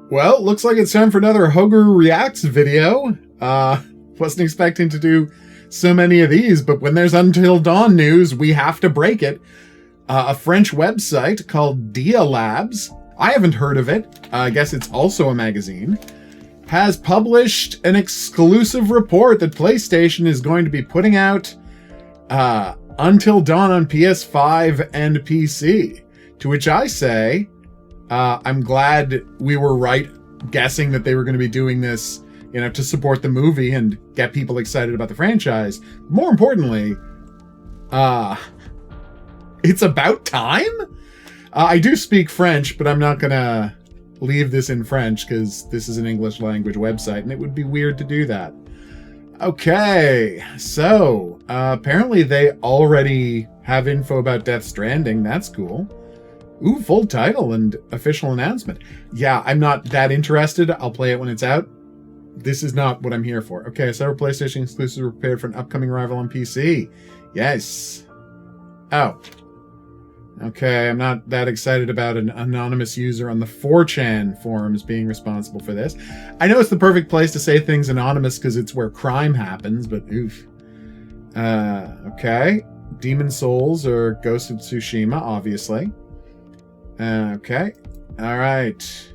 Well, looks like it's time for another Hoger Reacts video. Wasn't expecting to do so many of these, but when there's Until Dawn news, we have to break it. A French website called Dia Labs, I haven't heard of it, I guess it's also a magazine, has published an exclusive report that PlayStation is going to be putting out Until Dawn on PS5 and PC. To which I say, I'm glad we were right guessing that they were going to be doing this, you know, to support the movie and get people excited about the franchise. More importantly, it's about time? I do speak French, but I'm not going to leave this in French because this is an English language website and it would be weird to do that. Okay, so apparently they already have info about Death Stranding. That's cool. Ooh, full title and official announcement. Yeah, I'm not that interested. I'll play it when it's out. This is not what I'm here for. Okay, several PlayStation exclusives were prepared for an upcoming arrival on PC. Yes. Oh. Okay, I'm not that excited about an anonymous user on the 4chan forums being responsible for this. I know it's the perfect place to say things anonymous because it's where crime happens, but oof. Okay. Demon Souls or Ghost of Tsushima, obviously. Okay. All right.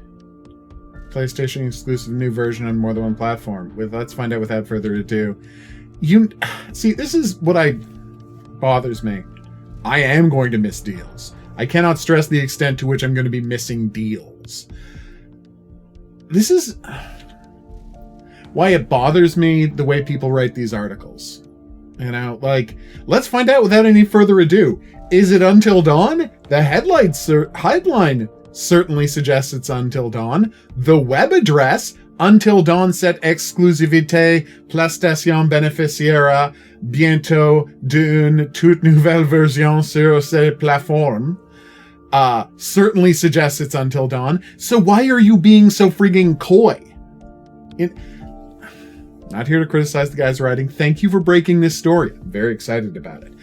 PlayStation exclusive new version on more than one platform. Let's find out without further ado. See, this is what bothers me. I am going to miss deals. I cannot stress the extent to which I'm going to be missing deals. This is why it bothers me the way people write these articles. You know, like, let's find out without any further ado. Is it Until Dawn? The headline certainly suggests it's Until Dawn. The web address, Until Dawn cette exclusivité PlayStation bénéficiera bientôt d'une toute nouvelle version sur ces plateformes, certainly suggests it's Until Dawn. So why are you being so frigging coy? Not here to criticize the guy's writing. Thank you for breaking this story. I'm very excited about it.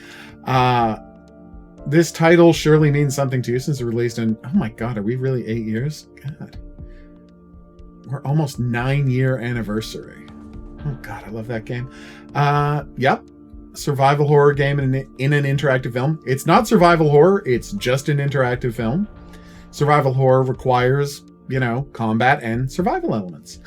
This title surely means something to you since it released in... Oh my god, are we really 8 years? God. We're almost 9-year anniversary. Oh god, I love that game. Yep. Survival horror game in an interactive film. It's not survival horror, it's just an interactive film. Survival horror requires, you know, combat and survival elements.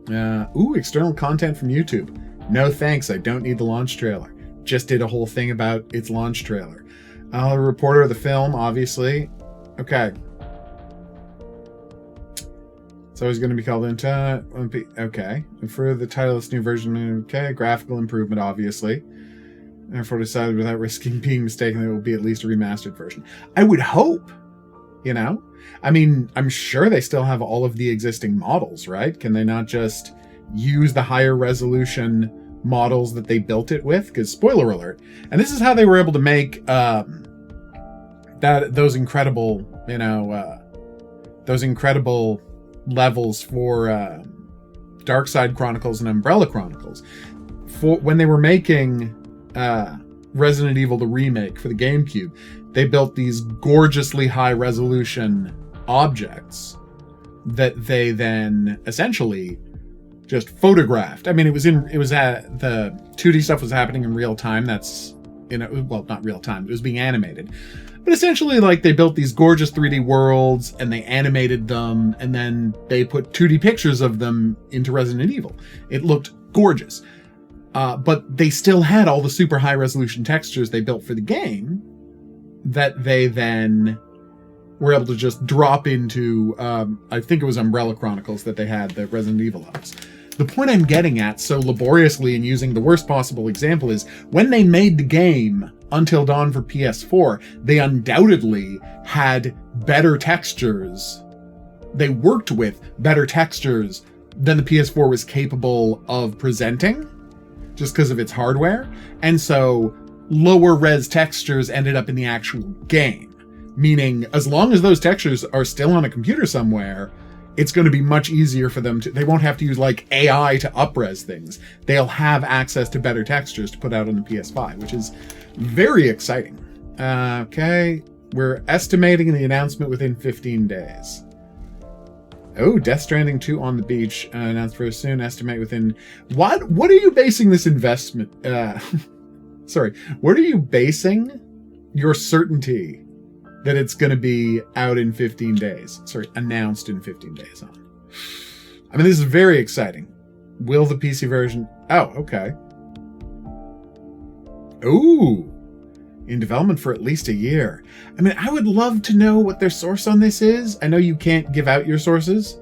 Ooh, external content from YouTube. No thanks, I don't need the launch trailer. Just did a whole thing about its launch trailer. A reporter of the film, obviously. Okay. So it's going to be called into... Okay. And for the title of this new version, okay, graphical improvement, obviously. Therefore decided without risking being mistaken that it will be at least a remastered version. I would hope, you know? I mean, I'm sure they still have all of the existing models, right? Can they not just use the higher resolution models that they built it with? Because spoiler alert, and this is how they were able to make those incredible, you know, those incredible levels for Darkside Chronicles and Umbrella Chronicles. For when they were making Resident Evil the remake for the GameCube, they built these gorgeously high resolution objects that they then essentially just photographed. I mean, the 2D stuff was happening in real time. That's, you know, well, not real time. It was being animated. But essentially, like, they built these gorgeous 3D worlds and they animated them and then they put 2D pictures of them into Resident Evil. It looked gorgeous. But they still had all the super high resolution textures they built for the game that they then were able to just drop into, I think it was Umbrella Chronicles that they had the Resident Evil levels. The point I'm getting at so laboriously and using the worst possible example is when they made the game Until Dawn for PS4, they undoubtedly had better textures. They worked with better textures than the PS4 was capable of presenting just because of its hardware. And so lower res textures ended up in the actual game. Meaning, as long as those textures are still on a computer somewhere, it's going to be much easier for them to... They won't have to use, like, AI to up-res things. They'll have access to better textures to put out on the PS5, which is very exciting. Okay, we're estimating the announcement within 15 days. Oh, Death Stranding 2 on the beach, announced very soon. Estimate within... What are you basing this investment... Sorry. What are you basing your certainty that it's going to be out in 15 days? Sorry, announced in 15 days on. I mean, this is very exciting. Will the PC version... Oh, okay. Ooh. In development for at least a year. I mean, I would love to know what their source on this is. I know you can't give out your sources.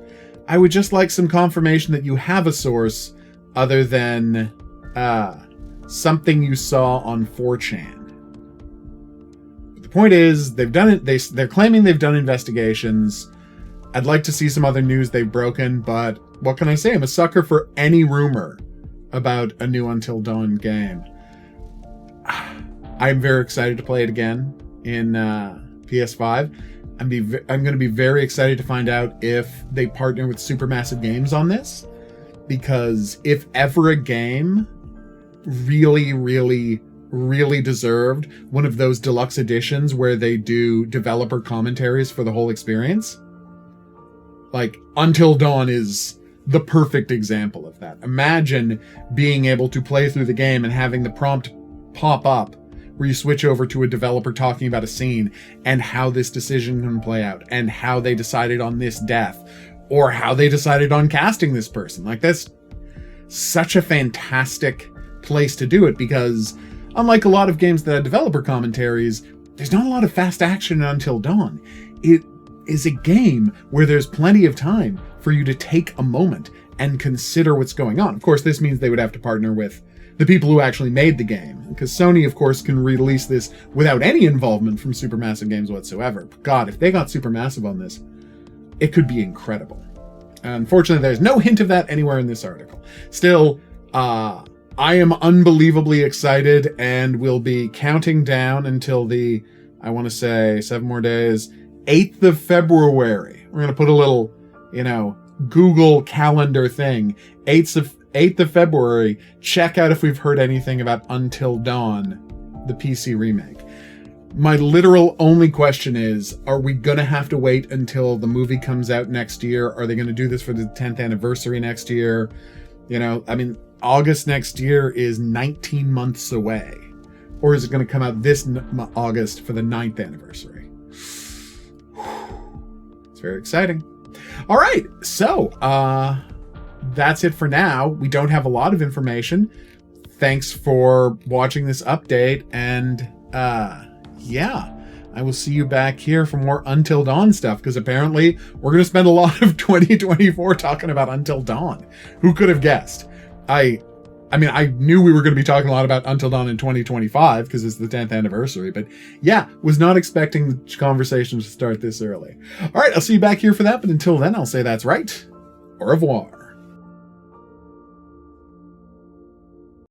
I would just like some confirmation that you have a source other than something you saw on 4chan. But the point is, they've done it. They're claiming they've done investigations. I'd like to see some other news they've broken, but what can I say? I'm a sucker for any rumor about a new Until Dawn game. I'm very excited to play it again in PS5. I'm going to be very excited to find out if they partner with Supermassive Games on this. Because if ever a game really, really, really deserved one of those deluxe editions where they do developer commentaries for the whole experience, like Until Dawn is the perfect example of that. Imagine being able to play through the game and having the prompt pop up where you switch over to a developer talking about a scene and how this decision can play out and how they decided on this death or how they decided on casting this person. Like, that's such a fantastic place to do it, because unlike a lot of games that have developer commentaries, there's not a lot of fast action Until Dawn. It is a game where there's plenty of time for you to take a moment and consider what's going on. Of course, this means they would have to partner with the people who actually made the game, because Sony, of course, can release this without any involvement from Supermassive Games whatsoever. But God, if they got Supermassive on this, it could be incredible. Unfortunately, there's no hint of that anywhere in this article. Still, I am unbelievably excited and will be counting down until the, I want to say 7 more days, 8th of February. We're going to put a little, Google Calendar thing. 8th of February, check out if we've heard anything about Until Dawn, the PC remake. My literal only question is, are we going to have to wait until the movie comes out next year? Are they going to do this for the 10th anniversary next year? August next year is 19 months away. Or is it going to come out this August for the 9th anniversary? It's very exciting. All right, so, that's it for now. We don't have a lot of information. Thanks for watching this update, and I will see you back here for more Until Dawn stuff, because apparently we're going to spend a lot of 2024 talking about Until Dawn. Who could have guessed? I knew we were going to be talking a lot about Until Dawn in 2025 because it's the 10th anniversary, but was not expecting the conversation to start this early. All right, I'll see you back here for that, but until then, I'll say that's right. Au revoir.